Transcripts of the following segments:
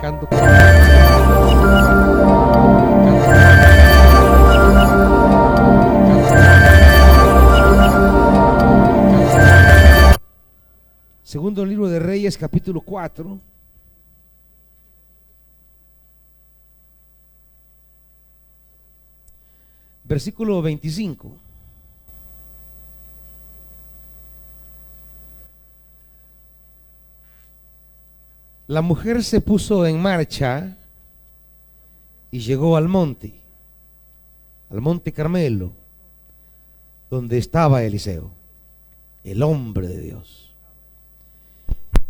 predicando. Segundo libro de Reyes, capítulo 4. Versículo 25. La mujer se puso en marcha y llegó al monte Carmelo, donde estaba Eliseo, el hombre de Dios.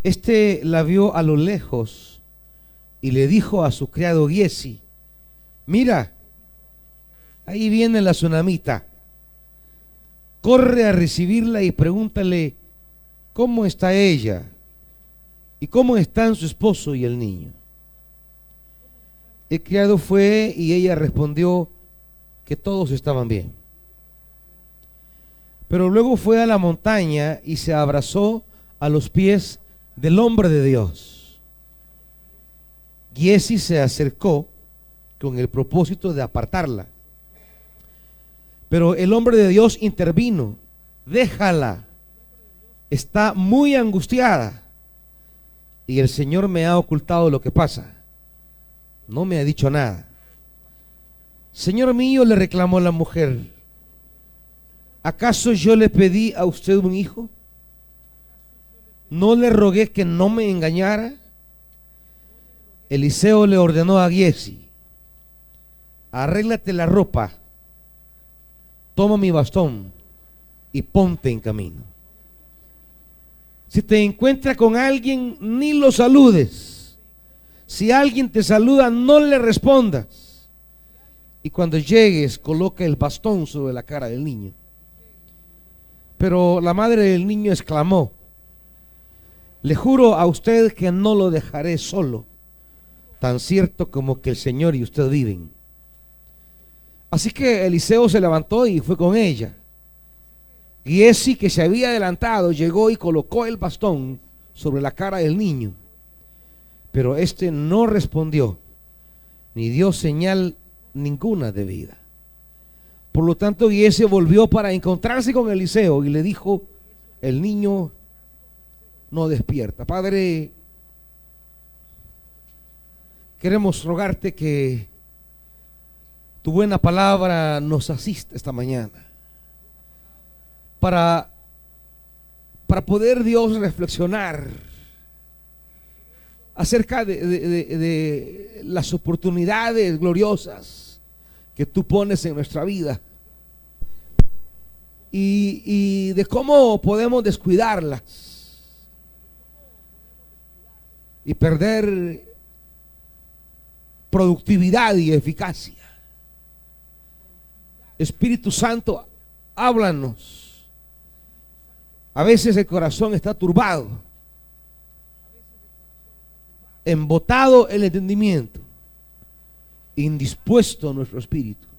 Este la vio a lo lejos y le dijo a su criado Giesi: mira, ahí viene la tsunamita, corre a recibirla y pregúntale cómo está ella y cómo están su esposo y el niño. El criado fue y ella respondió que todos estaban bien. Pero luego fue a la montaña y se abrazó a los pies del hombre de Dios. Giesi se acercó con el propósito de apartarla, pero el hombre de Dios intervino: déjala, está muy angustiada y el Señor me ha ocultado lo que pasa, no me ha dicho nada. Señor mío, le reclamó la mujer, ¿acaso yo le pedí a usted un hijo? ¿No le rogué que no me engañara? Eliseo le ordenó a Giesi: arréglate la ropa, toma mi bastón y ponte en camino. Si te encuentras con alguien, ni lo saludes. Si alguien te saluda, no le respondas. Y cuando llegues, coloca el bastón sobre la cara del niño. Pero la madre del niño exclamó: le juro a usted que no lo dejaré solo, tan cierto como que el Señor y usted viven. Así que Eliseo se levantó y fue con ella. Giesi, que se había adelantado, llegó y colocó el bastón sobre la cara del niño, pero este no respondió ni dio señal ninguna de vida. Por lo tanto, Giesi volvió para encontrarse con Eliseo y le dijo: el niño no despierta. Padre, queremos rogarte que tu buena palabra nos asista esta mañana para poder, Dios, reflexionar acerca de las oportunidades gloriosas que tú pones en nuestra vida y de cómo podemos descuidarlas y perder productividad y eficacia. Espíritu Santo, háblanos. A veces el corazón está turbado, embotado el entendimiento, indispuesto nuestro espíritu.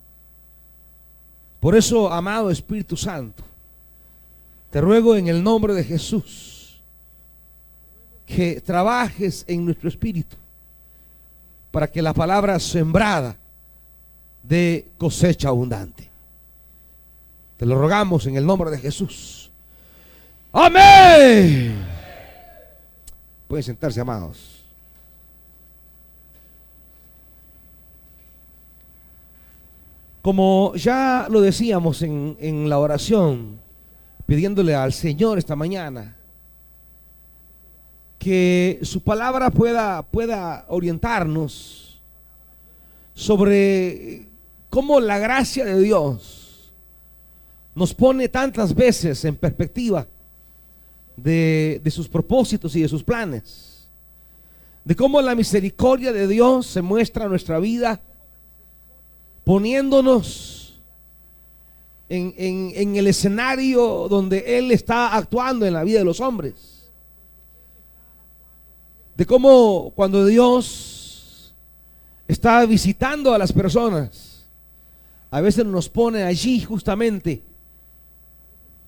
Por eso, amado Espíritu Santo, te ruego en el nombre de Jesús que trabajes en nuestro espíritu para que la palabra sembrada dé cosecha abundante. Te lo rogamos en el nombre de Jesús. Amén. Pueden sentarse, amados. Como ya lo decíamos en la oración, pidiéndole al Señor esta mañana que su palabra pueda orientarnos sobre cómo la gracia de Dios nos pone tantas veces en perspectiva de sus propósitos y de sus planes, de cómo la misericordia de Dios se muestra en nuestra vida, poniéndonos en el escenario donde Él está actuando en la vida de los hombres, de cómo cuando Dios está visitando a las personas, a veces nos pone allí justamente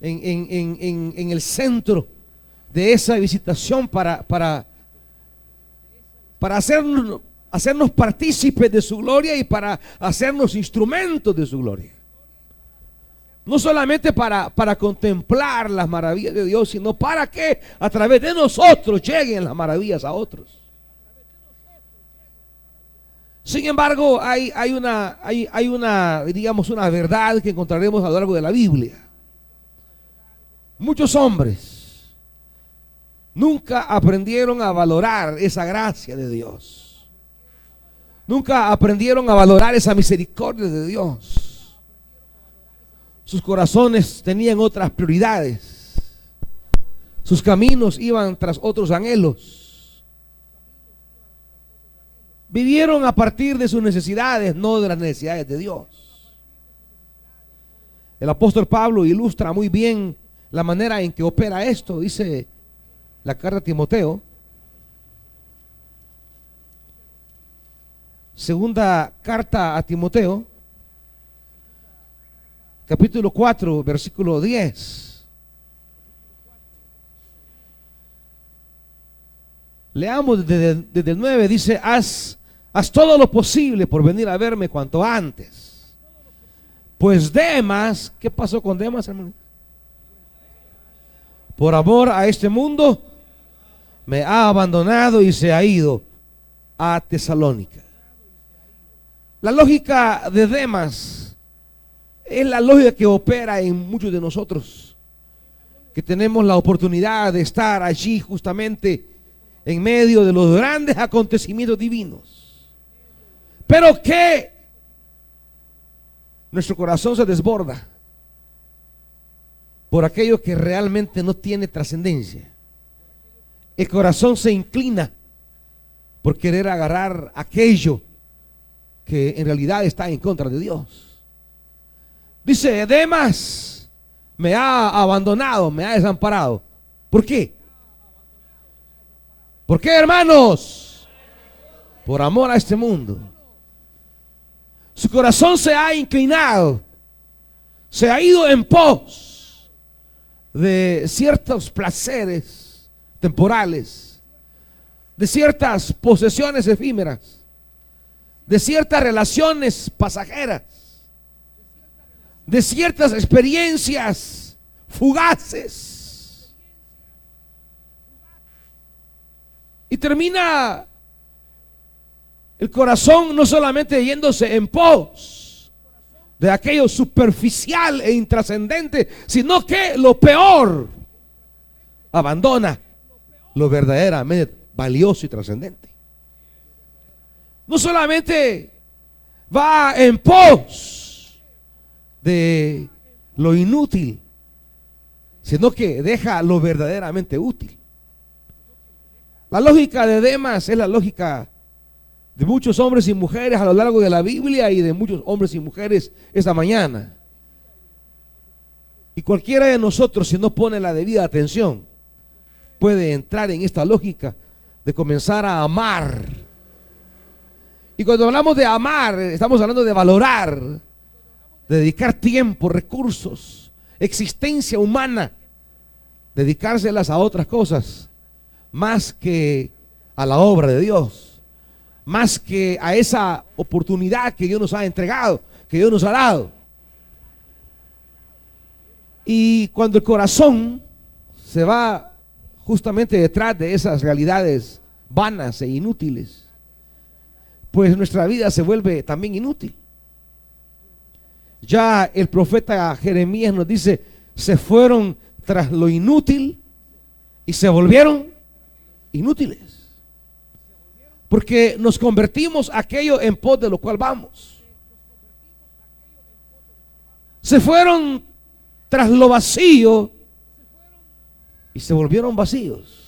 en el centro de esa visitación para para hacernos partícipes de su gloria y para hacernos instrumentos de su gloria. No solamente para contemplar las maravillas de Dios, sino para que a través de nosotros lleguen las maravillas a otros. Sin embargo, hay una, digamos, una verdad que encontraremos a lo largo de la Biblia. Muchos hombres nunca aprendieron a valorar esa gracia de Dios. Nunca aprendieron a valorar esa misericordia de Dios. Sus corazones tenían otras prioridades. Sus caminos iban tras otros anhelos. Vivieron a partir de sus necesidades, no de las necesidades de Dios. El apóstol Pablo ilustra muy bien la manera en que opera esto. Dice la carta a Timoteo, segunda carta a Timoteo, capítulo 4, versículo 10. Leamos desde el 9. Dice: haz todo lo posible por venir a verme cuanto antes. Pues Demas, ¿qué pasó con Demas, hermano? Por amor a este mundo me ha abandonado y se ha ido a Tesalónica. La lógica de Demas es la lógica que opera en muchos de nosotros, que tenemos la oportunidad de estar allí justamente en medio de los grandes acontecimientos divinos, pero que nuestro corazón se desborda por aquello que realmente no tiene trascendencia. El corazón se inclina por querer agarrar aquello que en realidad está en contra de Dios. Dice: Demas me ha abandonado, me ha desamparado. ¿Por qué? ¿Por qué, hermanos? Por amor a este mundo. Su corazón se ha inclinado, se ha ido en pos de ciertos placeres temporales, de ciertas posesiones efímeras, de ciertas relaciones pasajeras, de ciertas experiencias fugaces. Y termina el corazón no solamente yéndose en pos de aquello superficial e intrascendente, sino que lo peor, abandona lo verdaderamente valioso y trascendente. No solamente va en pos de lo inútil, sino que deja lo verdaderamente útil. La lógica de Demas es la lógica de muchos hombres y mujeres a lo largo de la Biblia y de muchos hombres y mujeres esta mañana. Y cualquiera de nosotros, si no pone la debida atención, puede entrar en esta lógica de comenzar a amar. Y cuando hablamos de amar, estamos hablando de valorar, de dedicar tiempo, recursos, existencia humana, dedicárselas a otras cosas, más que a la obra de Dios, más que a esa oportunidad que Dios nos ha entregado, que Dios nos ha dado. Y cuando el corazón se va justamente detrás de esas realidades vanas e inútiles, pues nuestra vida se vuelve también inútil. Ya el profeta Jeremías nos dice: se fueron tras lo inútil y se volvieron inútiles, porque nos convertimos aquello en pos de lo cual vamos. Se fueron tras lo vacío y se volvieron vacíos.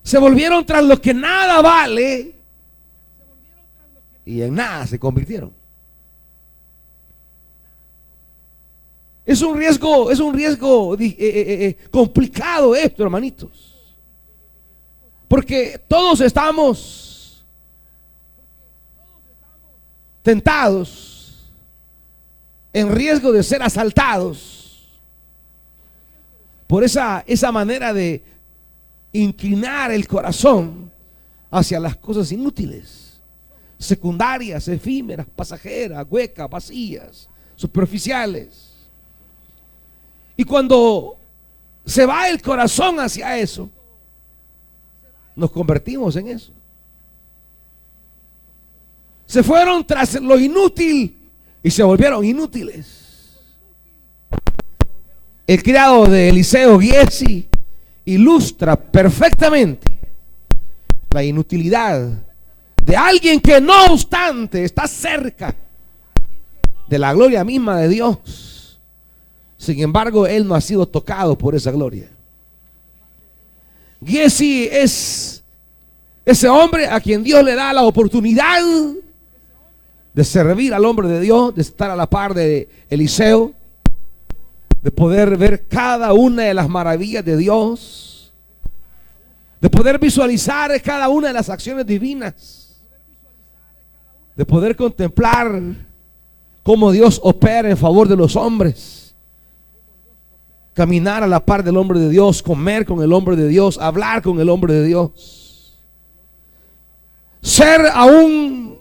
Se volvieron tras lo que nada vale y en nada se convirtieron. Es un riesgo complicado esto, hermanitos, porque todos estamos tentados, en riesgo de ser asaltados por esa manera de inclinar el corazón hacia las cosas inútiles, secundarias, efímeras, pasajeras, huecas, vacías, superficiales. Y cuando se va el corazón hacia eso, nos convertimos en eso. Se fueron tras lo inútil y se volvieron inútiles. El criado de Eliseo, Giezi, ilustra perfectamente la inutilidad de alguien que no obstante está cerca de la gloria misma de Dios. Sin embargo, él no ha sido tocado por esa gloria. Giezi es ese hombre a quien Dios le da la oportunidad de servir al hombre de Dios, de estar a la par de Eliseo, de poder ver cada una de las maravillas de Dios, de poder visualizar cada una de las acciones divinas, de poder contemplar cómo Dios opera en favor de los hombres, caminar a la par del hombre de Dios, comer con el hombre de Dios, hablar con el hombre de Dios, ser aún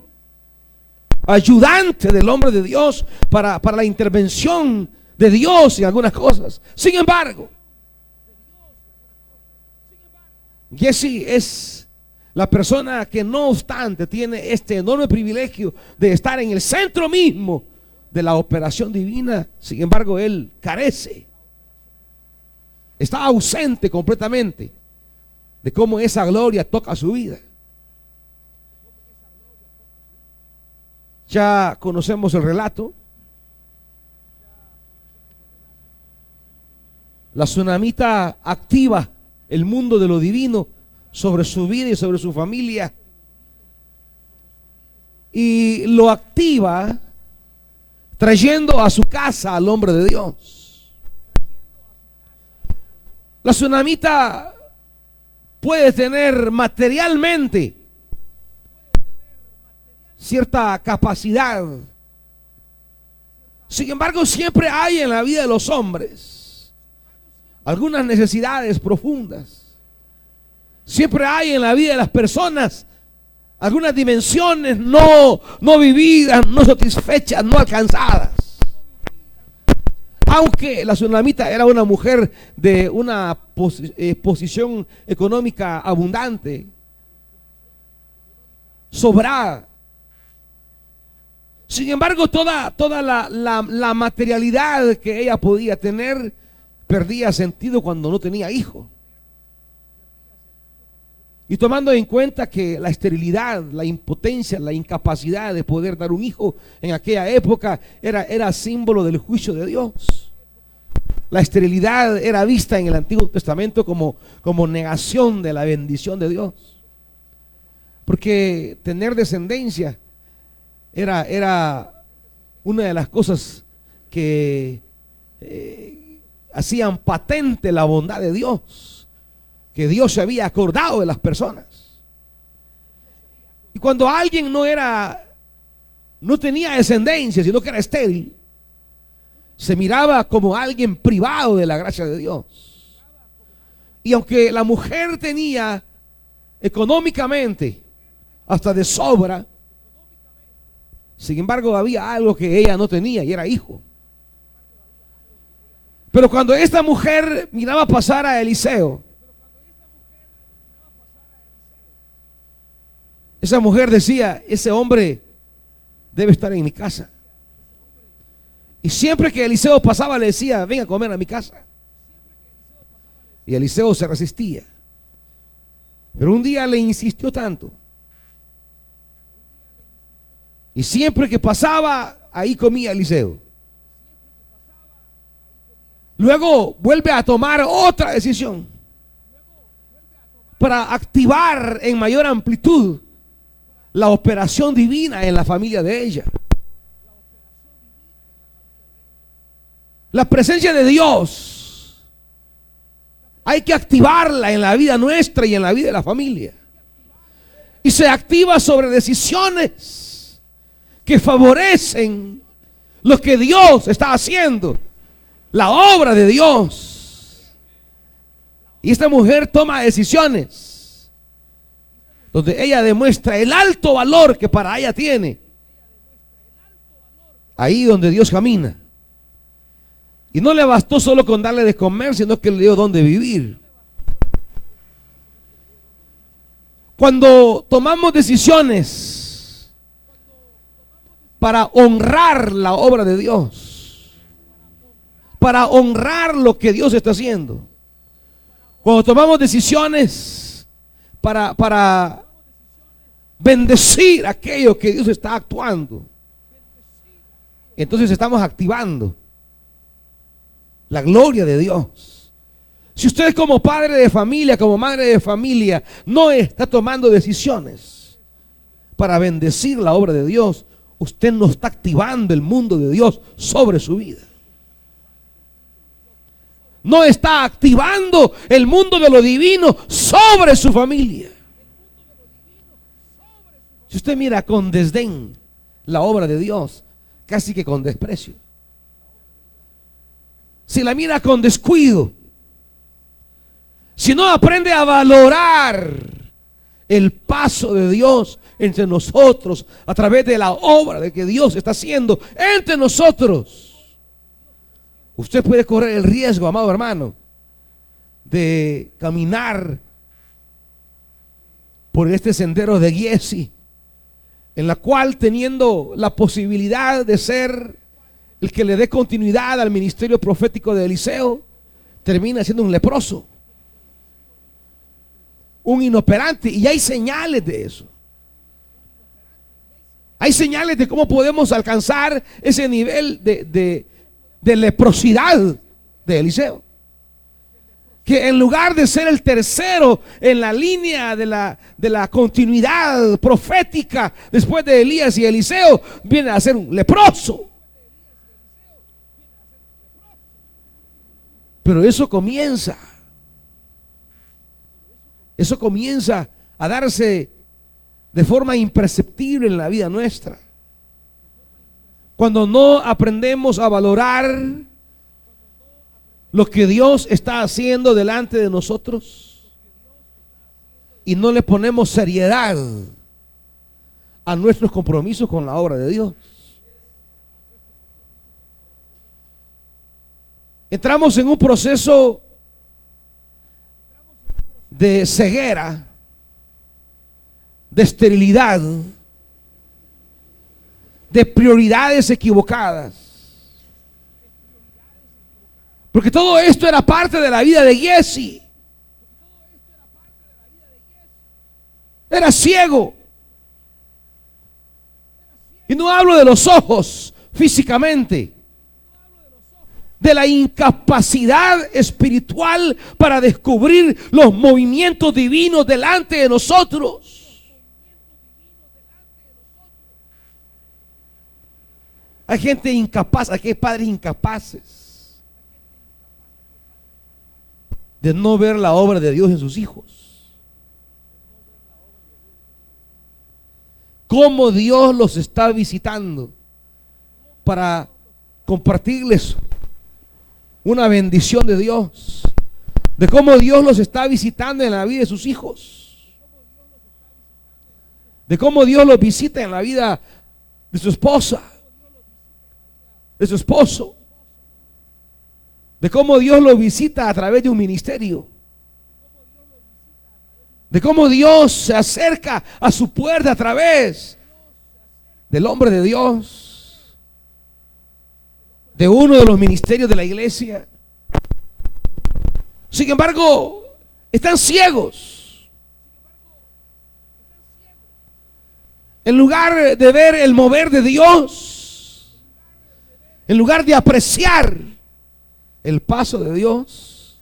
ayudante del hombre de Dios para la intervención de Dios en algunas cosas. Sin embargo, Giezi es la persona que no obstante tiene este enorme privilegio de estar en el centro mismo de la operación divina. Sin embargo, él carece, está ausente completamente de cómo esa gloria toca su vida. Ya conocemos el relato. La tsunamita activa el mundo de lo divino sobre su vida y sobre su familia, y lo activa trayendo a su casa al hombre de Dios. La tsunamita puede tener materialmente cierta capacidad. Sin embargo, siempre hay en la vida de los hombres algunas necesidades profundas. Siempre hay en la vida de las personas algunas dimensiones no vividas, no satisfechas, no alcanzadas. Aunque la tsunamita era una mujer de una posición económica abundante, sobrada, sin embargo, toda la materialidad que ella podía tener perdía sentido cuando no tenía hijo. Y tomando en cuenta que la esterilidad, la impotencia, la incapacidad de poder dar un hijo en aquella época era símbolo del juicio de Dios. La esterilidad era vista en el Antiguo Testamento como negación de la bendición de Dios. Porque tener descendencia era una de las cosas que hacían patente la bondad de Dios, que Dios se había acordado de las personas. Y cuando alguien no tenía descendencia, sino que era estéril, se miraba como alguien privado de la gracia de Dios. Y aunque la mujer tenía económicamente hasta de sobra, sin embargo había algo que ella no tenía, y era hijo. Pero cuando esta mujer miraba pasar a Eliseo, esa mujer decía: ese hombre debe estar en mi casa. Y siempre que Eliseo pasaba le decía: ven a comer a mi casa. Y Eliseo se resistía. Pero un día le insistió tanto, y siempre que pasaba, ahí comía Eliseo. Luego vuelve a tomar otra decisión para activar en mayor amplitud la operación divina en la familia de ella. La presencia de Dios hay que activarla en la vida nuestra y en la vida de la familia. Y se activa sobre decisiones que favorecen lo que Dios está haciendo, la obra de Dios. Y esta mujer toma decisiones donde ella demuestra el alto valor que para ella tiene. Ahí donde Dios camina. Y no le bastó solo con darle de comer, sino que le dio donde vivir. Cuando tomamos decisiones para honrar la obra de Dios, para honrar lo que Dios está haciendo, cuando tomamos decisiones para bendecir aquello que Dios está actuando, entonces estamos activando la gloria de Dios. Si usted como padre de familia, como madre de familia, no está tomando decisiones para bendecir la obra de Dios, usted no está activando el mundo de Dios sobre su vida. No está activando el mundo de lo divino sobre su familia. Si usted mira con desdén la obra de Dios, casi que con desprecio, si la mira con descuido, si no aprende a valorar el paso de Dios entre nosotros a través de la obra de que Dios está haciendo entre nosotros, usted puede correr el riesgo, amado hermano, de caminar por este sendero de Giezi, en la cual, teniendo la posibilidad de ser el que le dé continuidad al ministerio profético de Eliseo, termina siendo un leproso, un inoperante. Y hay señales de eso. Hay señales de cómo podemos alcanzar ese nivel de leprosidad de Eliseo, que en lugar de ser el tercero en la línea de la continuidad profética después de Elías y Eliseo, viene a ser un leproso. Pero eso comienza a darse de forma imperceptible en la vida nuestra, cuando no aprendemos a valorar lo que Dios está haciendo delante de nosotros y no le ponemos seriedad a nuestros compromisos con la obra de Dios. Entramos en un proceso de ceguera, de esterilidad, de prioridades equivocadas. Porque todo esto era parte de la vida de Giezi. Era ciego. Y no hablo de los ojos físicamente, de la incapacidad espiritual para descubrir los movimientos divinos delante de nosotros. Hay gente incapaz, hay padres incapaces de no ver la obra de Dios en sus hijos. Cómo Dios los está visitando para compartirles una bendición de Dios, de cómo Dios los está visitando en la vida de sus hijos, de cómo Dios los visita en la vida de su esposa, de su esposo, de cómo Dios los visita a través de un ministerio, de cómo Dios se acerca a su puerta a través del hombre de Dios, de uno de los ministerios de la iglesia. Sin embargo, están ciegos. En lugar de ver el mover de Dios, en lugar de apreciar el paso de Dios,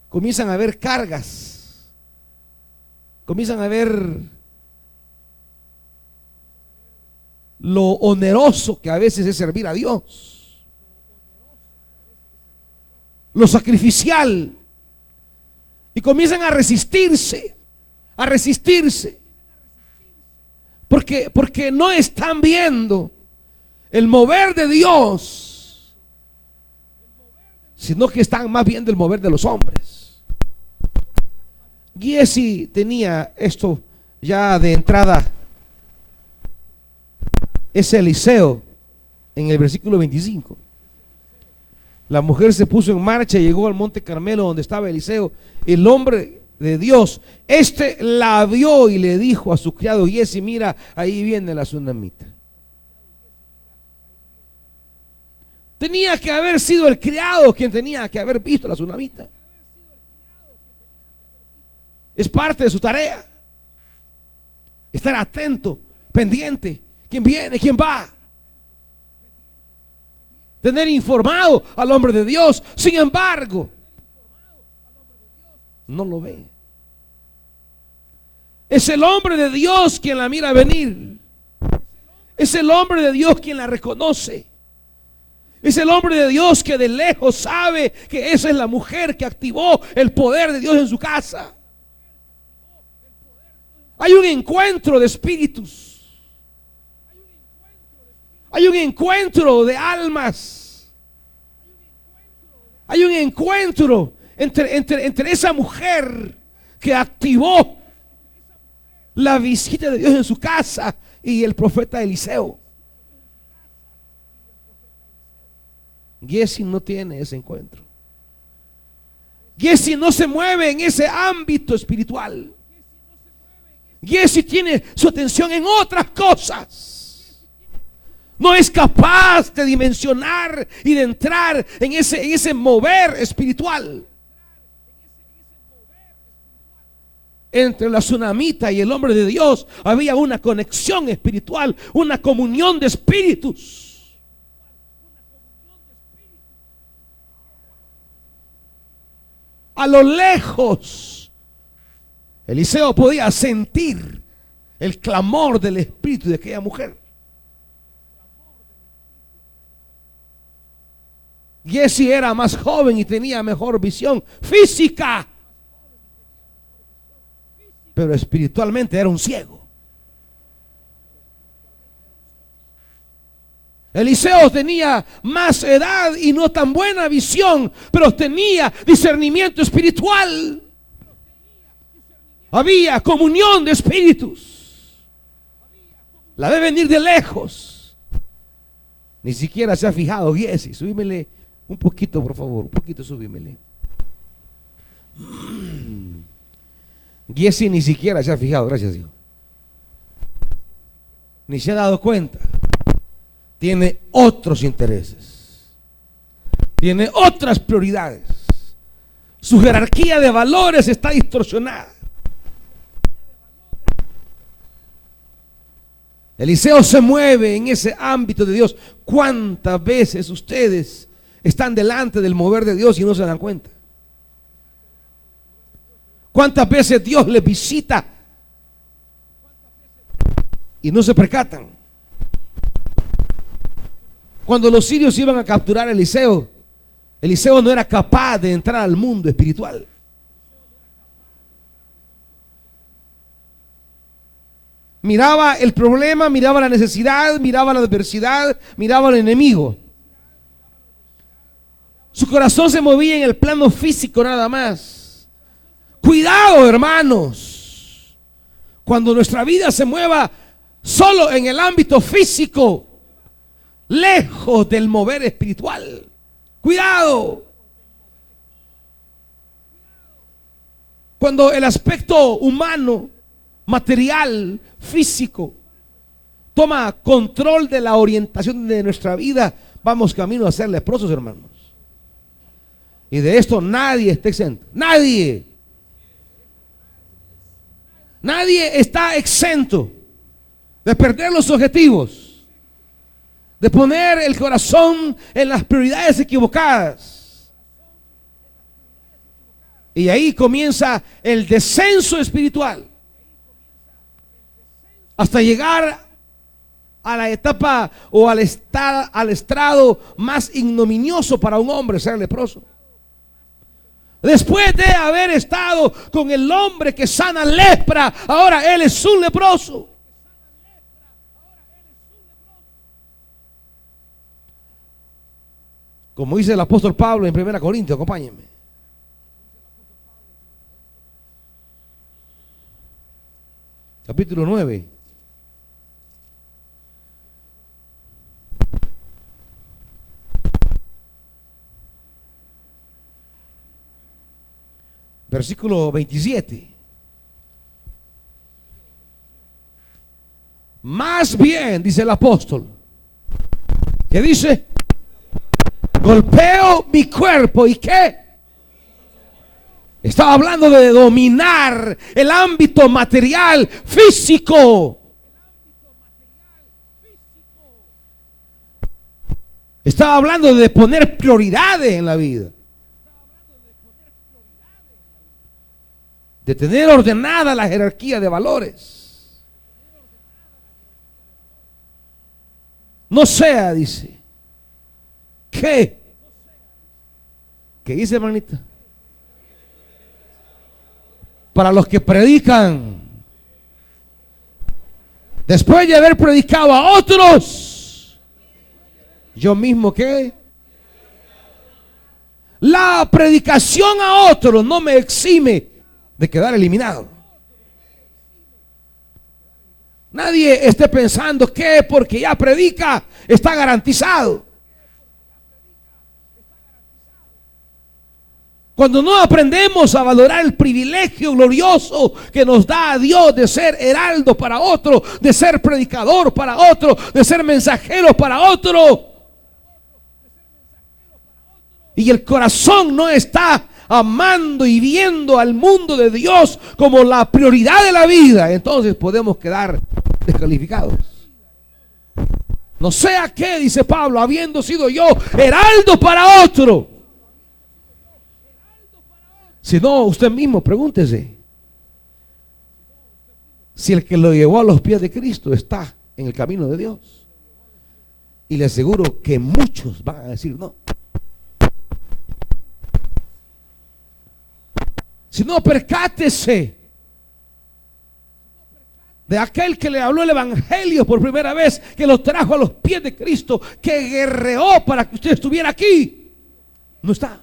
comienzan a ver cargas, comienzan a ver lo oneroso que a veces es servir a Dios, lo sacrificial, y comienzan a resistirse, porque no están viendo el mover de Dios, sino que están más viendo el mover de los hombres. Giezi tenía esto ya de entrada. Es Eliseo en el versículo 25. La mujer se puso en marcha y llegó al monte Carmelo donde estaba Eliseo. El hombre de Dios, la vio y le dijo a su criado Giezi: mira, ahí viene la tsunamita. Tenía que haber sido el criado quien tenía que haber visto la tsunamita. Es parte de su tarea estar atento, pendiente. ¿Quién viene? ¿Quién va? Tener informado al hombre de Dios. Sin embargo, no lo ve. Es el hombre de Dios quien la mira venir. Es el hombre de Dios quien la reconoce. Es el hombre de Dios que de lejos sabe que esa es la mujer que activó el poder de Dios en su casa. Hay un encuentro de espíritus. Hay un encuentro de almas. Hay un encuentro entre esa mujer que activó la visita de Dios en su casa y el profeta Eliseo. Giezi no tiene ese encuentro. Giezi no se mueve en ese ámbito espiritual. Giezi tiene su atención en otras cosas. No es capaz de dimensionar y de entrar en ese mover espiritual. Entre la tsunamita y el hombre de Dios había una conexión espiritual, una comunión de espíritus. A lo lejos, Eliseo podía sentir el clamor del espíritu de aquella mujer. Giezi era más joven y tenía mejor visión física, pero espiritualmente era un ciego. Eliseo tenía más edad y no tan buena visión, pero tenía discernimiento espiritual. Había comunión de espíritus. La ve venir de lejos. Ni siquiera se ha fijado. Giezi, subímele un poquito, por favor. Un poquito, subímele. Giezi ni siquiera se ha fijado, gracias a Dios. Ni se ha dado cuenta. Tiene otros intereses. Tiene otras prioridades. Su jerarquía de valores está distorsionada. Eliseo se mueve en ese ámbito de Dios. ¿Cuántas veces ustedes están delante del mover de Dios y no se dan cuenta? ¿Cuántas veces Dios les visita y no se percatan? Cuando los sirios iban a capturar a Eliseo, Eliseo no era capaz de entrar al mundo espiritual. Miraba el problema, miraba la necesidad, miraba la adversidad, miraba al enemigo. Su corazón se movía en el plano físico nada más. Cuidado, hermanos, cuando nuestra vida se mueva solo en el ámbito físico, lejos del mover espiritual. Cuidado. Cuando el aspecto humano, material, físico, toma control de la orientación de nuestra vida, vamos camino a ser leprosos, hermanos. Y de esto nadie está exento. Nadie. Nadie está exento de perder los objetivos, de poner el corazón en las prioridades equivocadas. Y ahí comienza el descenso espiritual, hasta llegar a la etapa o al estrado más ignominioso para un hombre, ser leproso. Después de haber estado con el hombre que sana lepra, ahora él es un leproso. Como dice el apóstol Pablo en 1 Corintios, acompáñenme. capítulo 9. Versículo 27. Más bien, dice el apóstol, que dice, golpeo mi cuerpo. ¿Y qué? Estaba hablando de dominar el ámbito material, físico. Estaba hablando de poner prioridades en la vida. De tener ordenada la jerarquía de valores. No sea, dice. ¿Qué? ¿Qué dice, hermanita? Para los que predican, después de haber predicado a otros, yo mismo, ¿qué? La predicación a otros no me exime de quedar eliminado. Nadie esté pensando que porque ya predica está garantizado. Cuando no aprendemos a valorar el privilegio glorioso que nos da Dios de ser heraldo para otro, de ser predicador para otro, de ser mensajero para otro, y el corazón no está amando y viendo al mundo de Dios como la prioridad de la vida, entonces podemos quedar descalificados. No sea que, dice Pablo, habiendo sido yo heraldo para otro. Si no, usted mismo pregúntese si el que lo llevó a los pies de Cristo está en el camino de Dios. Y le aseguro que muchos van a decir no. Si no, percátese de aquel que le habló el evangelio por primera vez, que lo trajo a los pies de Cristo, que guerreó para que usted estuviera aquí. No está.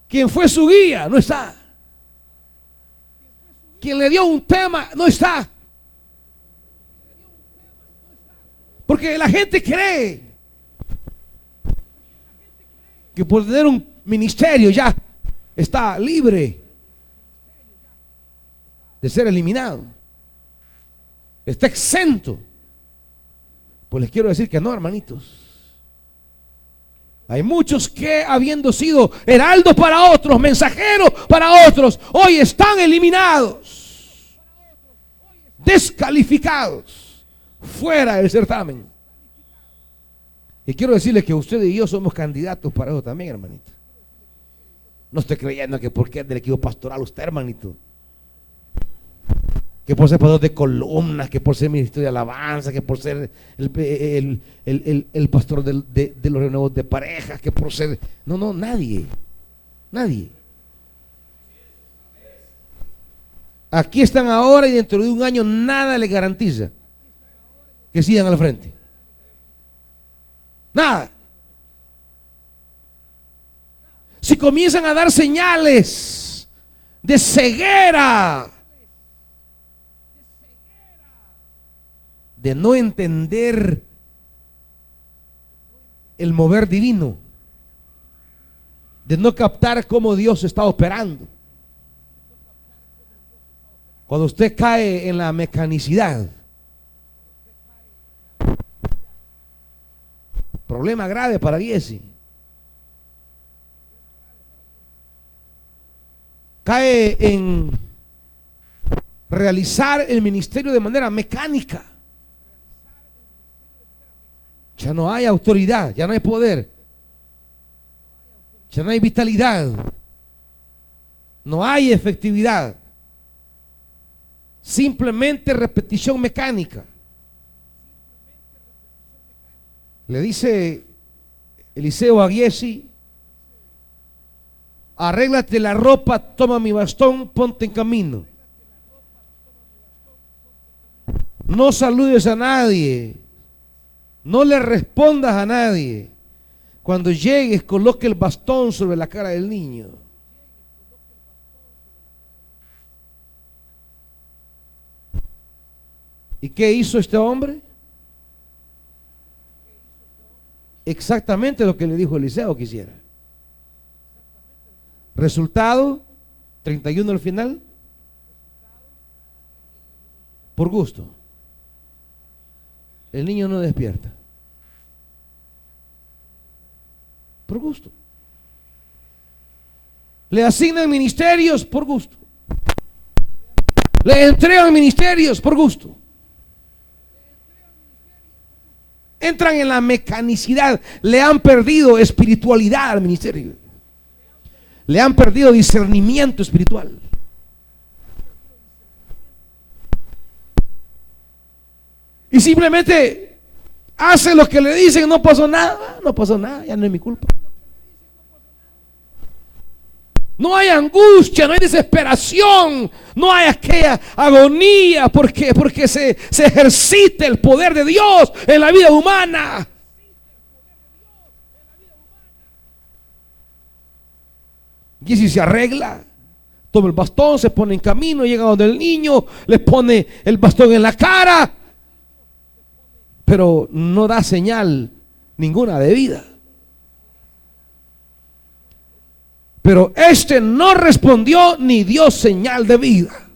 Quien fue su guía, no está. Quien le dio un tema, no está. Porque la gente cree que por tener un ministerio ya está libre de ser eliminado. Está exento. Pues les quiero decir que no, hermanitos. Hay muchos que, habiendo sido heraldos para otros, mensajeros para otros, hoy están eliminados, descalificados, fuera del certamen. Y quiero decirles que usted y yo somos candidatos para eso también, hermanito. No estoy creyendo que porque es del equipo pastoral usted, hermanito, que por ser pastor de columnas, que por ser ministerio de alabanza, que por ser el pastor de los renuevos de parejas, que por ser... No, nadie. Aquí están ahora y dentro de un año nada le garantiza que sigan al frente. Nada. Si comienzan a dar señales de ceguera, de no entender el mover divino, de no captar cómo Dios está operando, cuando usted cae en la mecanicidad, problema grave para Giesi. Cae en realizar el ministerio de manera mecánica. Ya no hay autoridad, ya no hay poder, ya no hay vitalidad, no hay efectividad. Simplemente repetición mecánica. Le dice Eliseo a Giesi: arréglate la ropa, toma mi bastón, ponte en camino. No saludes a nadie, no le respondas a nadie. Cuando llegues, coloque el bastón sobre la cara del niño. ¿Y qué hizo este hombre? Exactamente lo que le dijo Eliseo que hiciera. Resultado, 31 al final, por gusto. El niño no despierta. Por gusto. Le asignan ministerios por gusto. Le entregan ministerios por gusto. Entran en la mecanicidad. Le han perdido espiritualidad al ministerio. Le han perdido discernimiento espiritual. Y simplemente hace lo que le dicen. No pasó nada. No pasó nada. Ya no es mi culpa. No hay angustia, no hay desesperación, no hay aquella agonía porque se ejercita el poder de Dios en la vida humana. Y si se arregla, toma el bastón, se pone en camino, llega donde el niño, le pone el bastón en la cara, pero no da señal ninguna de vida. Pero este no respondió ni dio señal de vida.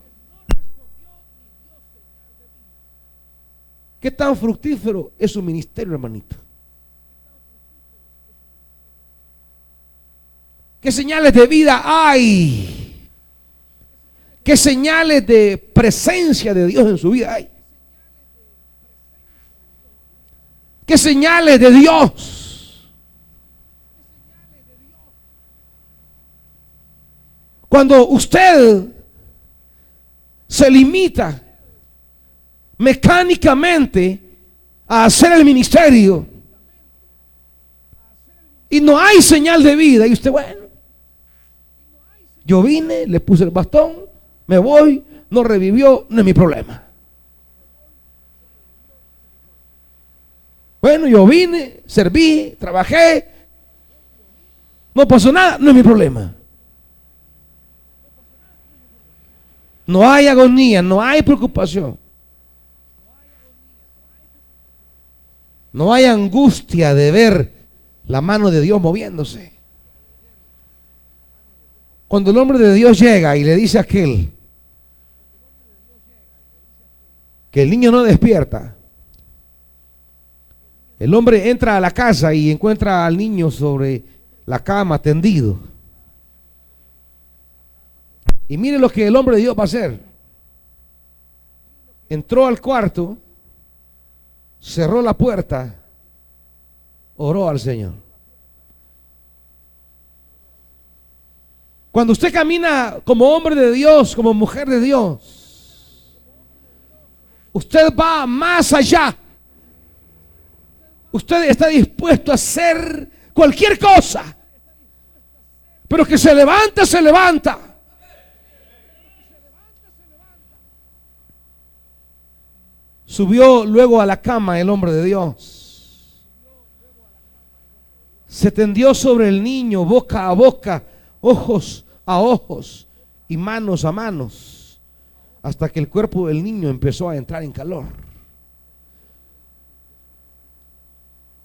¿Qué tan fructífero es su ministerio, hermanito? ¿Qué señales de vida hay? ¿Qué señales de presencia de Dios en su vida hay? ¿Qué señales de Dios? Cuando usted se limita mecánicamente a hacer el ministerio y no hay señal de vida, y usted, bueno, yo vine, le puse el bastón, me voy, no revivió, no es mi problema. Bueno, yo vine, serví, trabajé, no pasó nada, no es mi problema. No hay agonía, no hay preocupación. No hay angustia de ver la mano de Dios moviéndose. Cuando el hombre de Dios llega y le dice a aquel que el niño no despierta, el hombre entra a la casa y encuentra al niño sobre la cama tendido. Y mire lo que el hombre de Dios va a hacer. Entró al cuarto, cerró la puerta, oró al Señor. Cuando usted camina como hombre de Dios, como mujer de Dios, usted va más allá. Usted está dispuesto a hacer cualquier cosa, pero que se levanta, se levanta. Subió luego a la cama el hombre de Dios. Se tendió sobre el niño, boca a boca, ojos a ojos y manos a manos, hasta que el cuerpo del niño empezó a entrar en calor.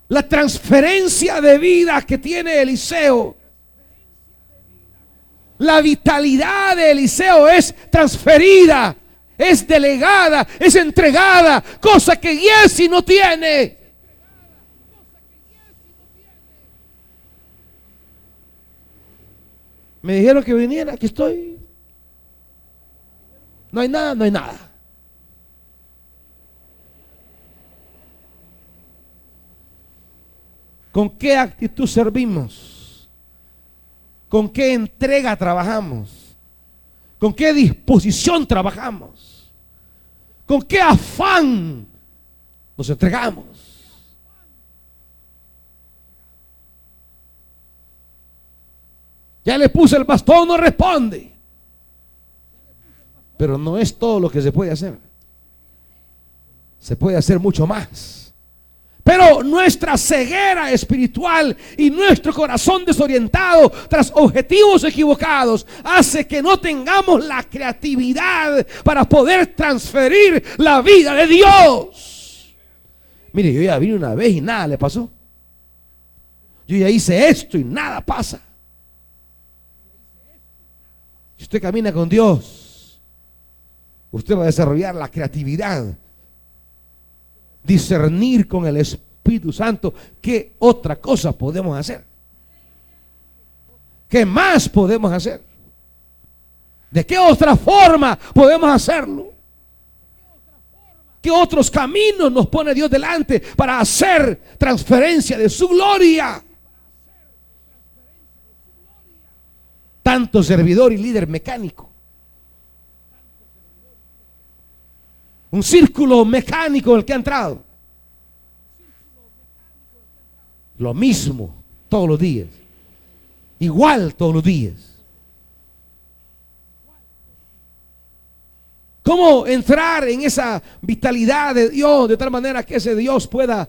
La transferencia de vida que tiene Eliseo, la vitalidad de Eliseo es transferida, es delegada, es entregada, cosa que Giesi no tiene. Me dijeron que viniera, aquí estoy. No hay nada, no hay nada. ¿Con qué actitud servimos? ¿Con qué entrega trabajamos? ¿Con qué disposición trabajamos? ¿Con qué afán nos entregamos? Ya le puse el bastón, no responde. Pero no es todo lo que se puede hacer. Se puede hacer mucho más. Pero nuestra ceguera espiritual y nuestro corazón desorientado tras objetivos equivocados hace que no tengamos la creatividad para poder transferir la vida de Dios. Mire, yo ya vine una vez y nada le pasó. Yo ya hice esto y nada pasa. Si usted camina con Dios, usted va a desarrollar la creatividad, discernir con el Espíritu Santo qué otra cosa podemos hacer, qué más podemos hacer, de qué otra forma podemos hacerlo, qué otros caminos nos pone Dios delante para hacer transferencia de su gloria. Tanto servidor y líder mecánico, un círculo mecánico en el que ha entrado. Lo mismo todos los días, igual todos los días. ¿Cómo entrar en esa vitalidad de Dios de tal manera que ese Dios pueda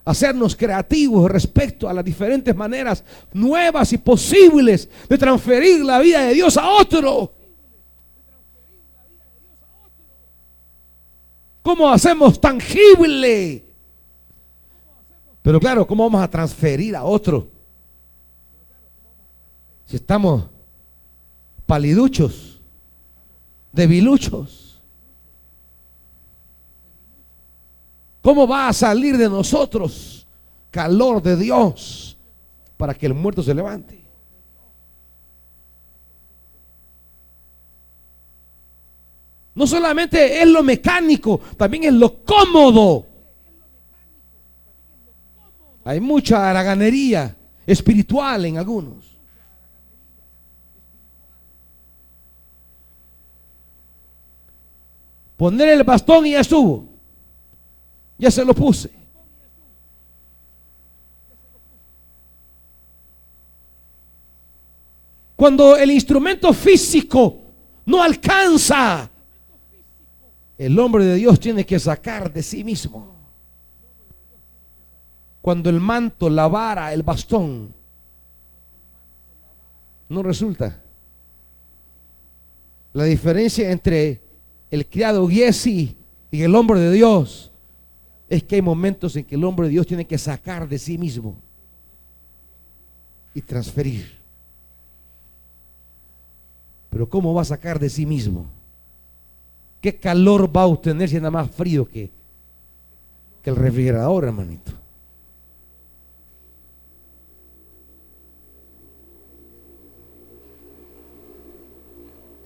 hacernos creativos respecto a las diferentes maneras nuevas y posibles de transferir la vida de Dios a otro? ¿Cómo hacemos tangible? Pero claro, ¿cómo vamos a transferir a otro si estamos paliduchos, debiluchos? ¿Cómo va a salir de nosotros calor de Dios para que el muerto se levante? No solamente es lo mecánico, también es lo cómodo. Hay mucha haraganería espiritual en algunos. Poner el bastón y ya estuvo. Ya se lo puse. Cuando el instrumento físico no alcanza, el hombre de Dios tiene que sacar de sí mismo. Cuando el manto, la vara, el bastón no resulta. La diferencia entre el criado Giesi y el hombre de Dios es que hay momentos en que el hombre de Dios tiene que sacar de sí mismo y transferir. Pero ¿cómo va a sacar de sí mismo? ¿Qué calor va a obtener si anda más frío que el refrigerador, hermanito?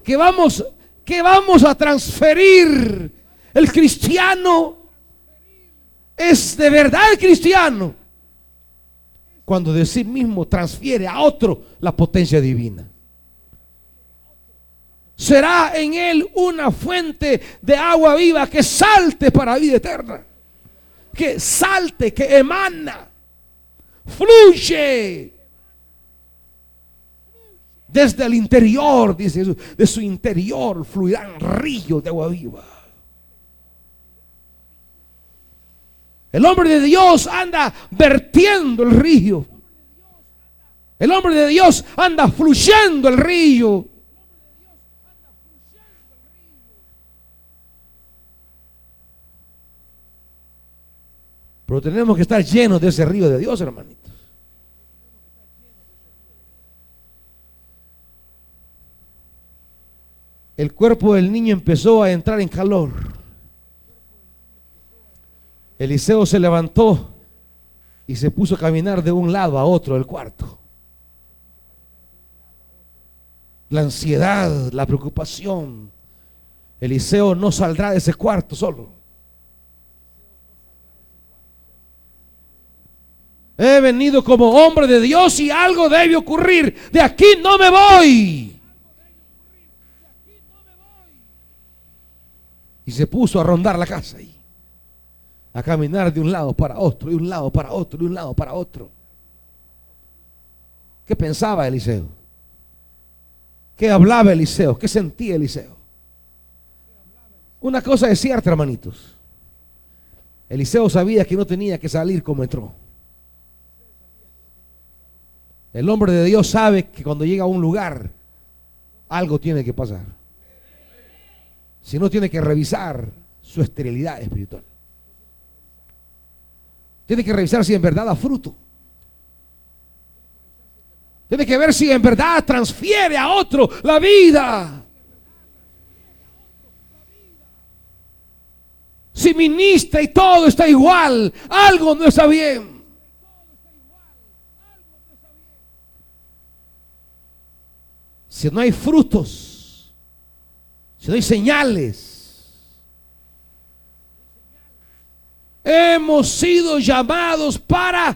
¿Qué vamos a transferir? El cristiano es de verdad cristiano cuando de sí mismo transfiere a otro la potencia divina. Será en él una fuente de agua viva que salte para vida eterna, que salte, que emana, fluye desde el interior, dice Jesús. De su interior fluirán ríos de agua viva. El hombre de Dios anda vertiendo el río. El hombre de Dios anda fluyendo el río. Pero tenemos que estar llenos de ese río de Dios, hermanitos. El cuerpo del niño empezó a entrar en calor. Eliseo se levantó y se puso a caminar de un lado a otro del cuarto. La ansiedad, la preocupación. Eliseo no saldrá de ese cuarto solo. He venido como hombre de Dios y algo debe ocurrir. De aquí no me voy. Y se puso a rondar la casa ahí, a caminar de un lado para otro, de un lado para otro, de un lado para otro. ¿Qué pensaba Eliseo? ¿Qué hablaba Eliseo? ¿Qué sentía Eliseo? Una cosa es cierta, hermanitos. Eliseo sabía que no tenía que salir como entró. El hombre de Dios sabe que cuando llega a un lugar, algo tiene que pasar. Si no, tiene que revisar su esterilidad espiritual. Tiene que revisar si en verdad da fruto. Tiene que ver si en verdad transfiere a otro la vida. Si ministra y todo está igual, algo no está bien. Si no hay frutos, si no hay señales, hemos sido llamados para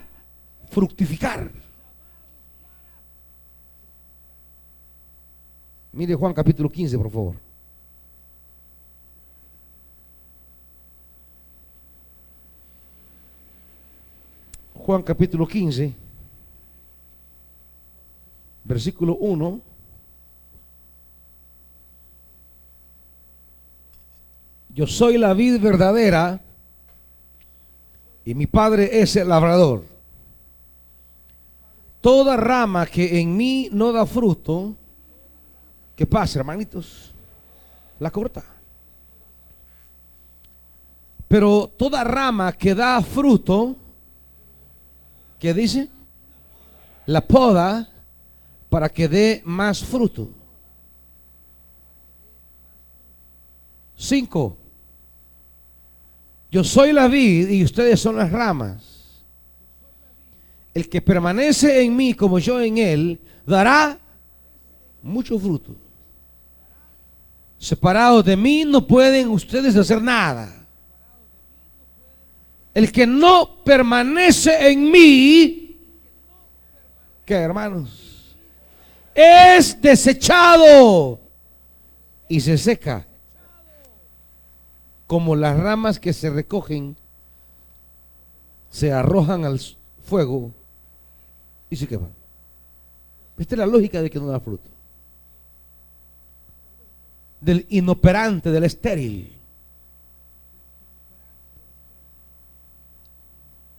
fructificar. Mire Juan capítulo 15, por favor. Juan capítulo 15, versículo 1. Yo soy la vid verdadera y mi Padre es el labrador. Toda rama que en mí no da fruto, ¿qué pasa, hermanitos? La corta. Pero toda rama que da fruto, ¿qué dice? La poda para que dé más fruto. 5. Yo soy la vid y ustedes son las ramas. El que permanece en mí como yo en él, dará mucho fruto. Separados de mí no pueden ustedes hacer nada. El que no permanece en mí, ¿qué, hermanos? Es desechado y se seca, como las ramas que se recogen, se arrojan al fuego y se queman. Esta es la lógica de que no da fruto. Del inoperante, del estéril.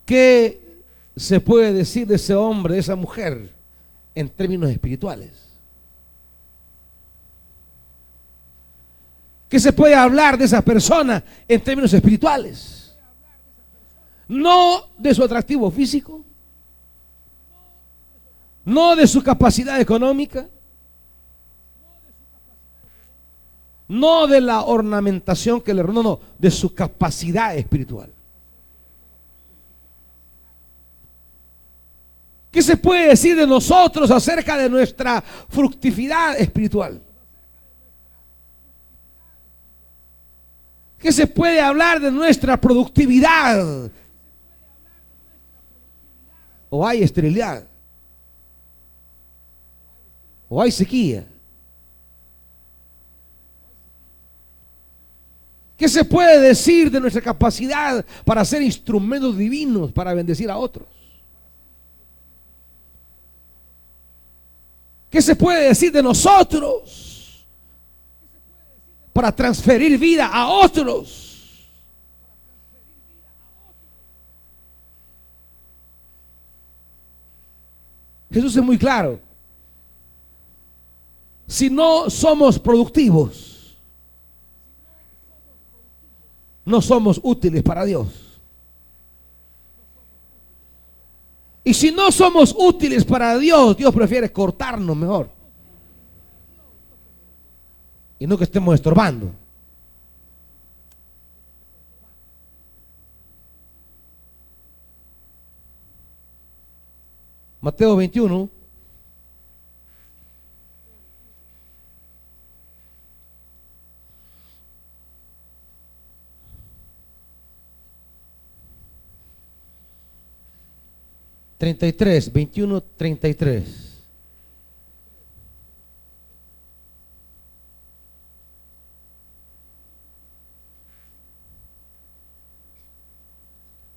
¿Qué se puede decir de ese hombre, de esa mujer, en términos espirituales? ¿Qué se puede hablar de esa persona en términos espirituales? No de su atractivo físico, no de su capacidad económica, no de la ornamentación que le... No, de su capacidad espiritual. ¿Qué se puede decir de nosotros acerca de nuestra fructividad espiritual? ¿Qué se puede hablar de nuestra productividad? ¿O hay esterilidad? ¿O hay sequía? ¿Qué se puede decir de nuestra capacidad para ser instrumentos divinos para bendecir a otros? ¿Qué se puede decir de nosotros para transferir vida a otros? Jesús es muy claro. Si no somos productivos, no somos útiles para Dios. Y si no somos útiles para Dios, Dios prefiere cortarnos mejor. Y no que estemos estorbando. Mateo 21. $33, 21:33.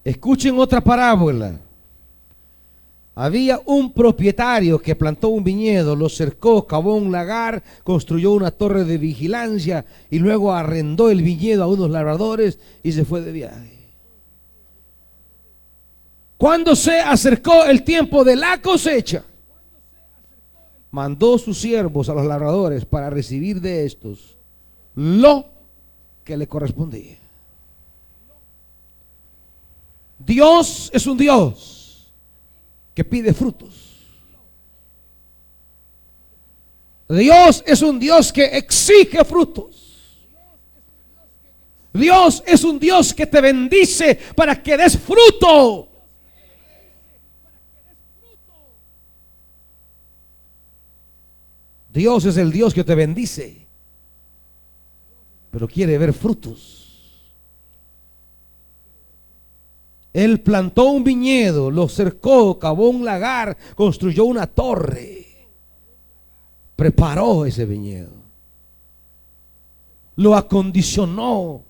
Escuchen otra parábola. Había un propietario que plantó un viñedo, lo cercó, cavó un lagar, construyó una torre de vigilancia y luego arrendó el viñedo a unos labradores y se fue de viaje. Cuando se acercó el tiempo de la cosecha, mandó sus siervos a los labradores para recibir de estos lo que le correspondía. Dios es un Dios que pide frutos. Dios es un Dios que exige frutos. Dios es un Dios que te bendice para que des fruto. Dios es el Dios que te bendice, pero quiere ver frutos. Él plantó un viñedo, lo cercó, cavó un lagar, construyó una torre. Preparó ese viñedo, lo acondicionó,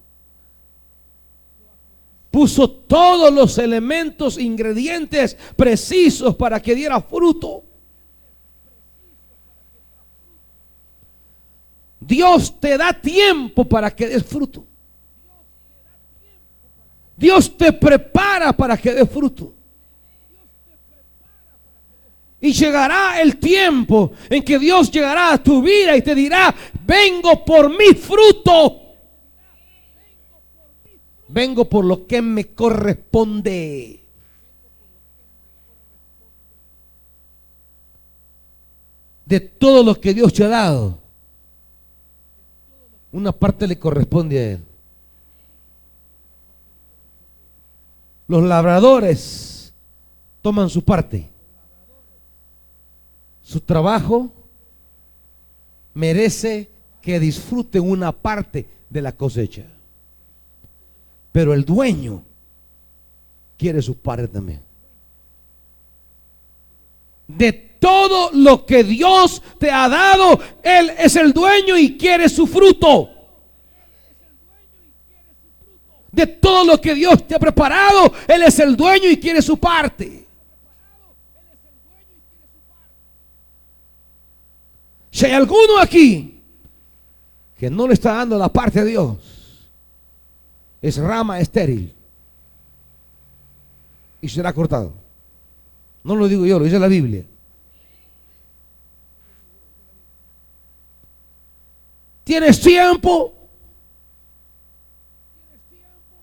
puso todos los elementos, ingredientes precisos para que diera fruto. Dios te da tiempo para que des fruto. Dios te prepara para que des fruto. Y llegará el tiempo en que Dios llegará a tu vida y te dirá: vengo por mi fruto. Vengo por lo que me corresponde. De todo lo que Dios te ha dado, una parte le corresponde a Él. Los labradores toman su parte. Su trabajo merece que disfruten una parte de la cosecha. Pero el dueño quiere su parte también. De todo lo que Dios te ha dado, Él es el dueño y quiere su fruto. De todo lo que Dios te ha preparado, Él es el dueño y quiere su parte. Si hay alguno aquí que no le está dando la parte de Dios, es rama estéril y será cortado. No lo digo yo, lo dice la Biblia. ¿Tienes tiempo?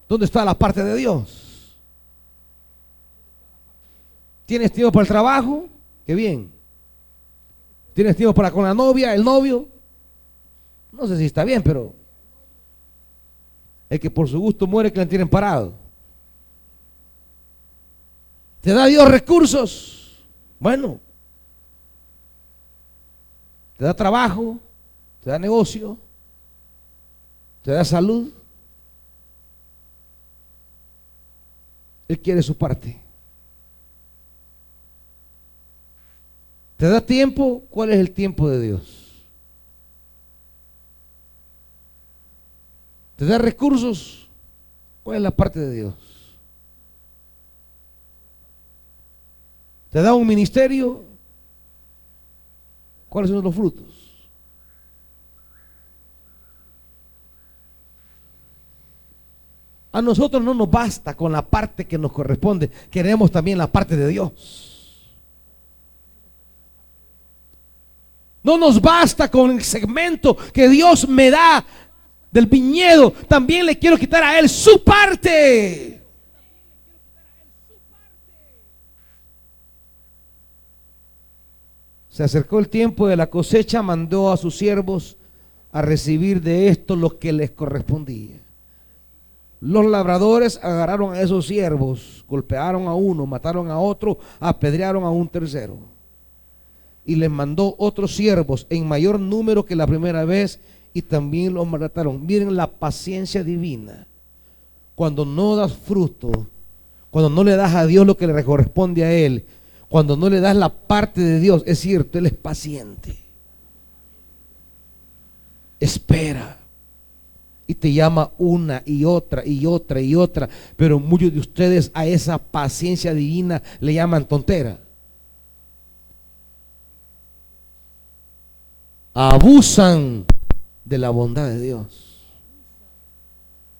¿Dónde está la parte de Dios? ¿Tienes tiempo para el trabajo? Qué bien. ¿Tienes tiempo para con la novia, el novio? No sé si está bien, pero el que por su gusto muere, que le tienen parado. ¿Te da Dios recursos? Bueno. ¿Te da trabajo? ¿Te da negocio? ¿Te da salud? Él quiere su parte. ¿Te da tiempo? ¿Cuál es el tiempo de Dios? ¿Te da recursos? ¿Cuál es la parte de Dios? ¿Te da un ministerio? ¿Cuáles son los frutos? A nosotros no nos basta con la parte que nos corresponde, queremos también la parte de Dios. No nos basta con el segmento que Dios me da del viñedo, también le quiero quitar a Él su parte. Se acercó el tiempo de la cosecha, mandó a sus siervos a recibir de esto lo que les correspondía. Los labradores agarraron a esos siervos, golpearon a uno, mataron a otro, apedrearon a un tercero. Y les mandó otros siervos en mayor número que la primera vez y también los maltrataron. Miren la paciencia divina. Cuando no das fruto, cuando no le das a Dios lo que le corresponde a Él, cuando no le das la parte de Dios, es cierto, Él es paciente. Espera. Y te llama una y otra y otra y otra. Pero muchos de ustedes a esa paciencia divina le llaman tontera. Abusan de la bondad de Dios.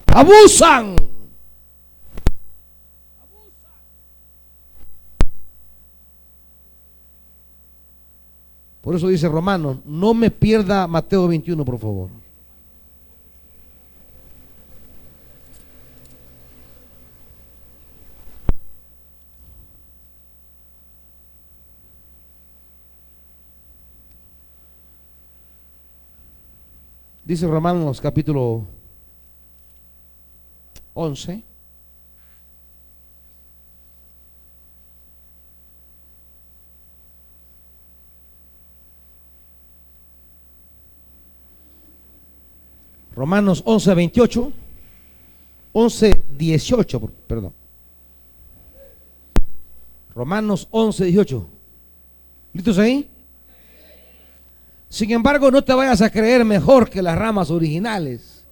Abusan. Por eso dice Romanos, no me pierda Mateo 21, por favor. Dice Romanos capítulo 11. Romanos 11, 28. 11, 18, perdón. Romanos 11, 18. ¿Listos ahí? Sin embargo, no te vayas a creer mejor que las ramas originales.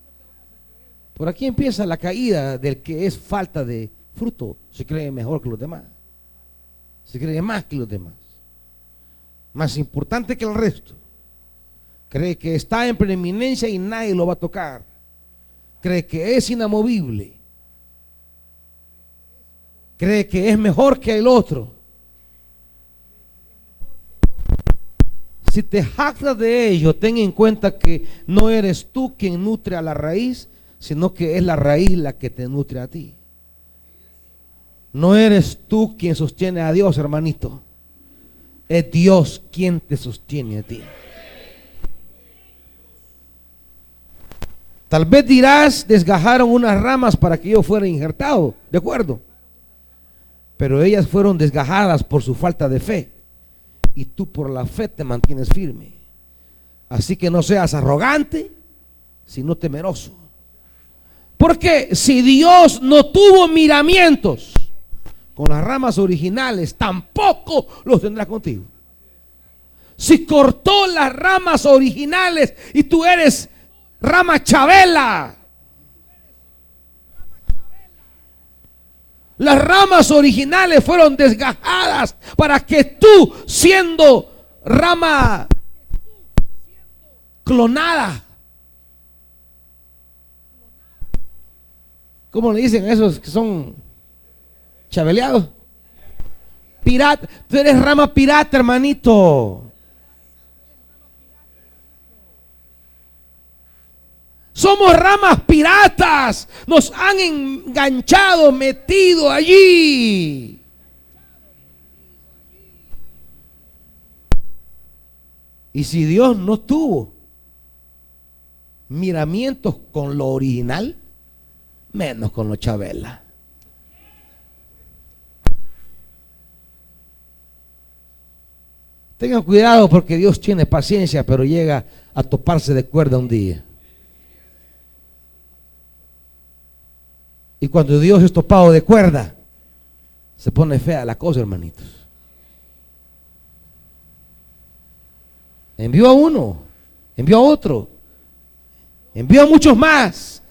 Por aquí empieza la caída del que es falta de fruto. Se cree mejor que los demás. Se cree más que los demás. Más importante que el resto. Cree que está en preeminencia y nadie lo va a tocar. Cree que es inamovible. Cree que es mejor que el otro. Si te jactas de ello, ten en cuenta que no eres tú quien nutre a la raíz, sino que es la raíz la que te nutre a ti. No eres tú quien sostiene a Dios, hermanito. Es Dios quien te sostiene a ti. Tal vez dirás, desgajaron unas ramas para que yo fuera injertado, de acuerdo, pero ellas fueron desgajadas por su falta de fe. Y tú por la fe te mantienes firme. Así que no seas arrogante, sino temeroso. Porque si Dios no tuvo miramientos con las ramas originales, tampoco los tendrá contigo. Si cortó las ramas originales y tú eres rama Chabela, las ramas originales fueron desgajadas para que tú, siendo rama clonada, ¿cómo le dicen a esos que son chabeleados? Pirata. Tú eres rama pirata, hermanito. Somos ramas piratas. Nos han enganchado, metido allí. Y si Dios no tuvo miramientos con lo original, menos con lo Chabela. Tengan cuidado porque Dios tiene paciencia, pero llega a toparse de cuerda un día. Y cuando Dios es topado de cuerda, se pone fea la cosa, hermanitos. Envió a uno, envió a otro, envió a muchos más.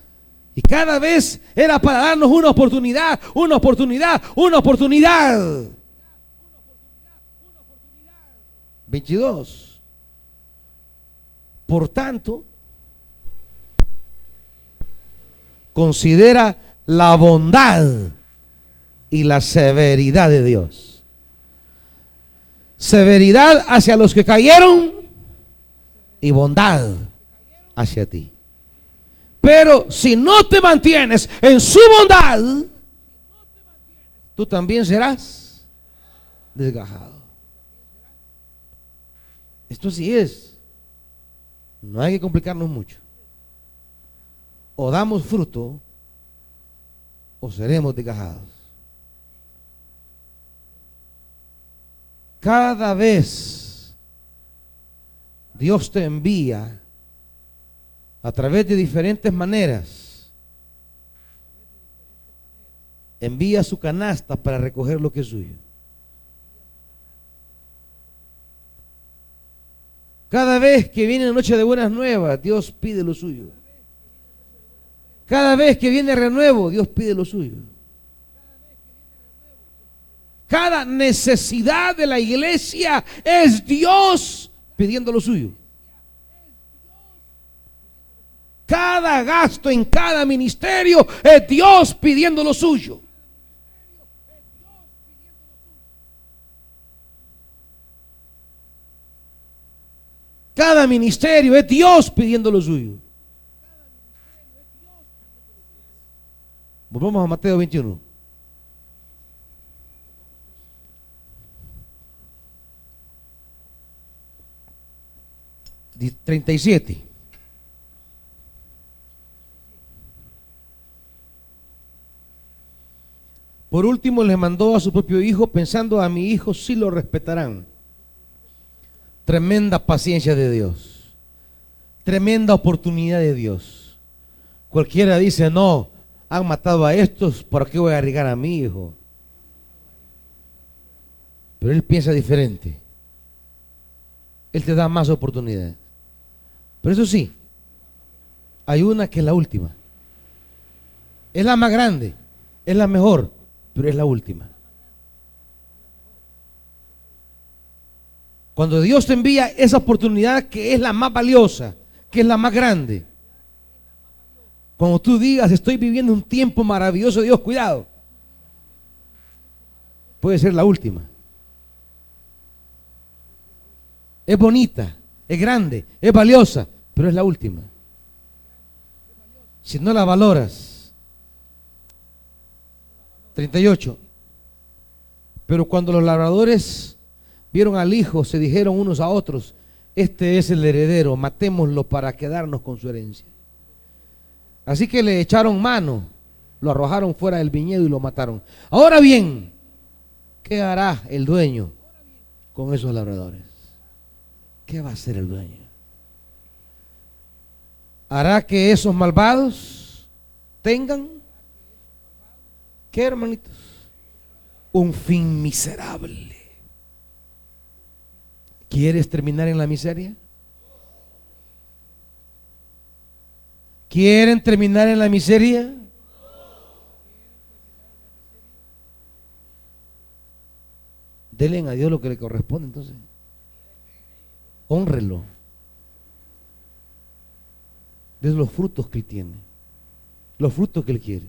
Y cada vez era para darnos una oportunidad, una oportunidad, una oportunidad. 22. Por tanto, considera la bondad y la severidad de Dios. Severidad hacia los que cayeron y bondad hacia ti. Pero si no te mantienes en su bondad, tú también serás desgajado. Esto sí es. No hay que complicarnos mucho. O damos fruto o seremos desgajados. Cada vez Dios te envía a través de diferentes maneras. Envía su canasta para recoger lo que es suyo. Cada vez que viene la noche de buenas nuevas, Dios pide lo suyo. Cada vez que viene renuevo, Dios pide lo suyo. Cada necesidad de la iglesia es Dios pidiendo lo suyo. Cada gasto en cada ministerio es Dios pidiendo lo suyo. cada ministerio es Dios pidiendo lo suyo. Volvamos a Mateo 21. Di- 37. Por último le mandó a su propio hijo, pensando: a mi hijo sí lo respetarán. Tremenda paciencia de Dios. Tremenda oportunidad de Dios. Cualquiera dice: no, han matado a estos, ¿por qué voy a arriesgar a mi hijo? Pero Él piensa diferente. Él te da más oportunidades. Pero eso sí, hay una que es la última. Es la más grande, es la mejor, pero es la última. Cuando Dios te envía esa oportunidad que es la más valiosa, que es la más grande, cuando tú digas: estoy viviendo un tiempo maravilloso, Dios, cuidado, puede ser la última. Es bonita, es grande, es valiosa, pero es la última. Si no la valoras. 38. Pero cuando los labradores vieron al hijo, se dijeron unos a otros: este es el heredero, matémoslo para quedarnos con su herencia. Así que le echaron mano, lo arrojaron fuera del viñedo y lo mataron. Ahora bien, ¿qué hará el dueño con esos labradores? ¿Qué va a hacer el dueño? ¿Hará que esos malvados tengan, qué, hermanitos? Un fin miserable. ¿Quieres terminar en la miseria? ¿Quieren terminar en la miseria? Denle a Dios lo que le corresponde, entonces. Hónrelo. De los frutos que Él tiene, los frutos que Él quiere.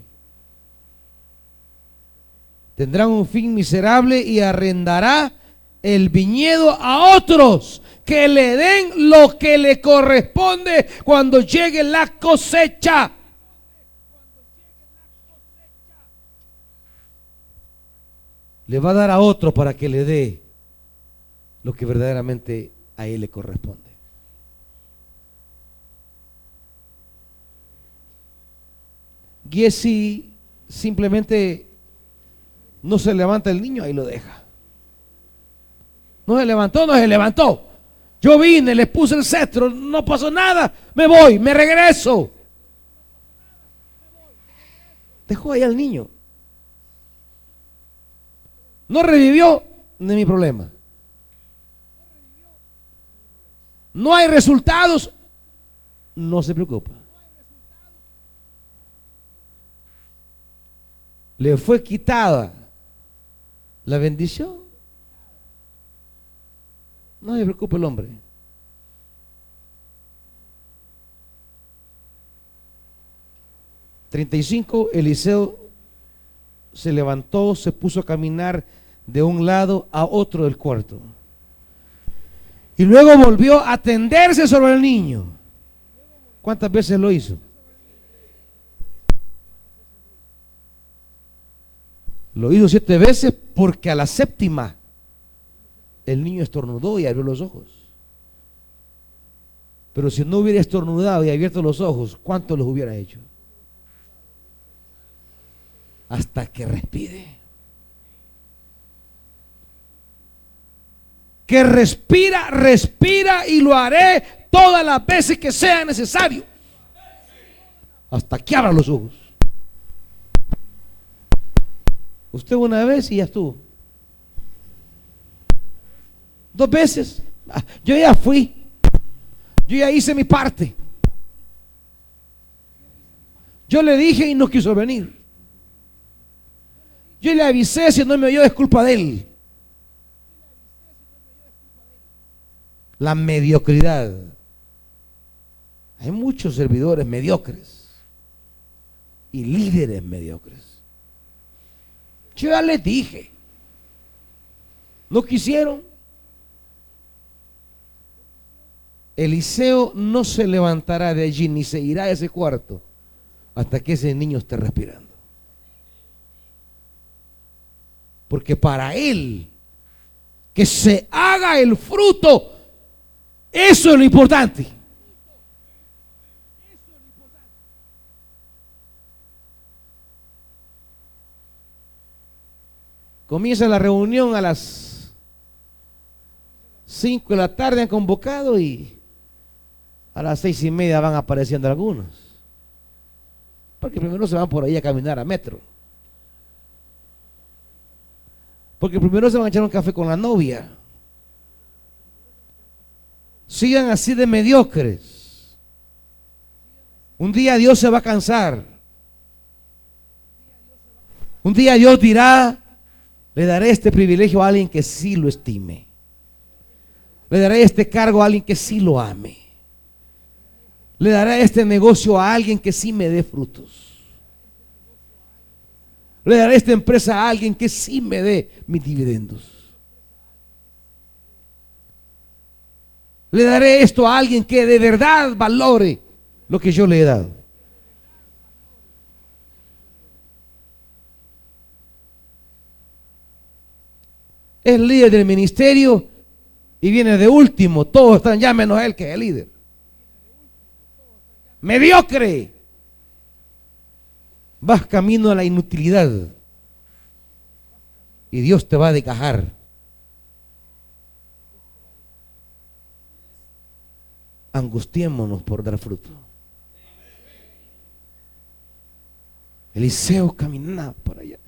Tendrán un fin miserable y arrendará el viñedo a otros que le den lo que le corresponde cuando llegue la cosecha. Le va a dar a otro para que le dé lo que verdaderamente a él le corresponde. Giesi simplemente no se levanta el niño, ahí lo deja. No se levantó, no se levantó. Yo vine, les puse el cetro, no pasó nada, me voy, me regreso. Dejó ahí al niño. No revivió, no es mi problema. No hay resultados, no se preocupa. Le fue quitada la bendición, no se preocupe el hombre. (35) Eliseo se levantó, se puso a caminar de un lado a otro del cuarto y luego volvió a tenderse sobre el niño. ¿Cuántas veces lo hizo? Lo hizo 7 veces, porque a la séptima el niño estornudó y abrió los ojos. Pero si no hubiera estornudado y abierto los ojos, ¿cuántos los hubiera hecho? Hasta que respire. Que respira, respira, y lo haré todas las veces que sea necesario. Hasta que abra los ojos. Usted una vez y ya estuvo. 2 veces. Yo ya fui. Yo ya hice mi parte. Yo le dije y no quiso venir. Yo le avisé, si no me oyó es culpa de él. La mediocridad. Hay muchos servidores mediocres y líderes mediocres. Yo ya les dije, no quisieron. Eliseo no se levantará de allí ni se irá a ese cuarto hasta que ese niño esté respirando. Porque para él, que se haga el fruto, eso es lo importante. Comienza la reunión a las 5 de la tarde, han convocado, y a las 6:30 van apareciendo algunos. Porque primero se van por ahí a caminar a metro. Porque primero se van a echar un café con la novia. Sigan así de mediocres. Un día Dios se va a cansar. Un día Dios dirá: le daré este privilegio a alguien que sí lo estime. Le daré este cargo a alguien que sí lo ame. Le daré este negocio a alguien que sí me dé frutos. Le daré esta empresa a alguien que sí me dé mis dividendos. Le daré esto a alguien que de verdad valore lo que yo le he dado. Es líder del ministerio y viene de último. Todos están ya menos él, que es el líder. Mediocre. Vas camino a la inutilidad y Dios te va a desgajar. Angustiémonos por dar fruto. Eliseo caminaba por allá.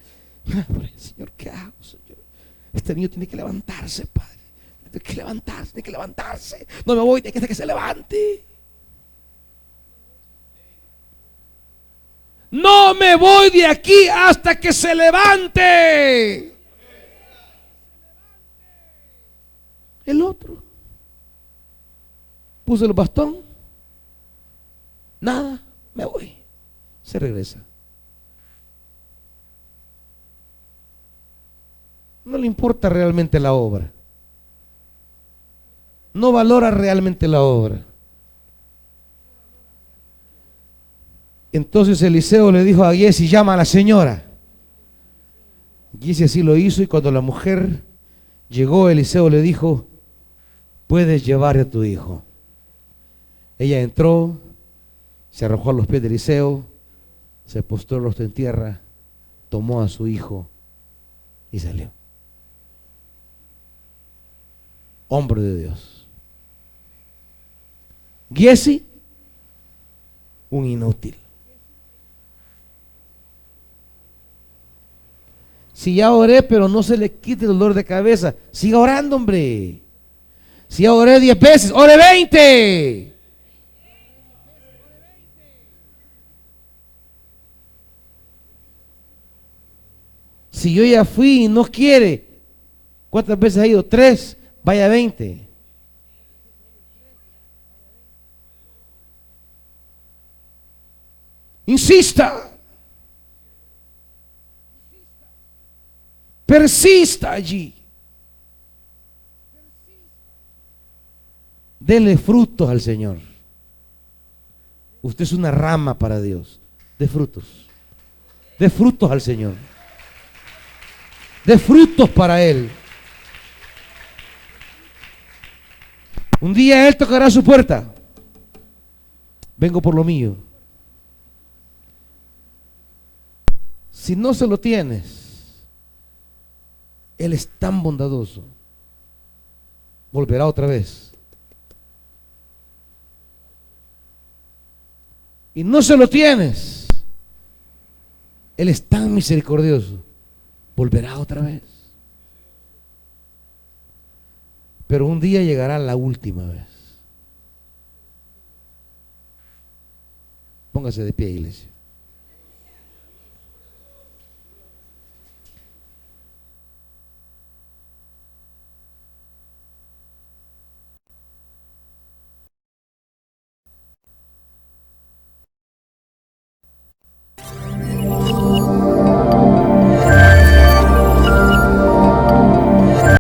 Señor, ¿qué hago, Señor? Este niño tiene que levantarse, Padre. Tiene que levantarse, tiene que levantarse. No me voy de aquí hasta que se levante. No me voy de aquí hasta que se levante. El otro puso el bastón. Nada, me voy. Se regresa. No le importa realmente la obra. No valora realmente la obra. Entonces Eliseo le dijo a Giesi: llama a la señora. Giesi así lo hizo, y cuando la mujer llegó, Eliseo le dijo: puedes llevar a tu hijo. Ella entró, se arrojó a los pies de Eliseo, se postró el rostro en tierra, tomó a su hijo y salió. Hombre de Dios. Giesi, un inútil. Si ya oré, pero no se le quite el dolor de cabeza, siga orando, hombre. Si ya oré 10 veces, ore 20. Si yo ya fui y no quiere, ¿cuántas veces ha ido? 3, vaya 20. Insista. Persista allí. Dele frutos al Señor. Usted es una rama para Dios. De frutos. De frutos al Señor. De frutos para Él. Un día Él tocará su puerta. Vengo por lo mío. Si no se lo tienes, Él es tan bondadoso. Volverá otra vez. Y no se lo tienes, Él es tan misericordioso. Volverá otra vez. Pero un día llegará la última vez. Póngase de pie, iglesia.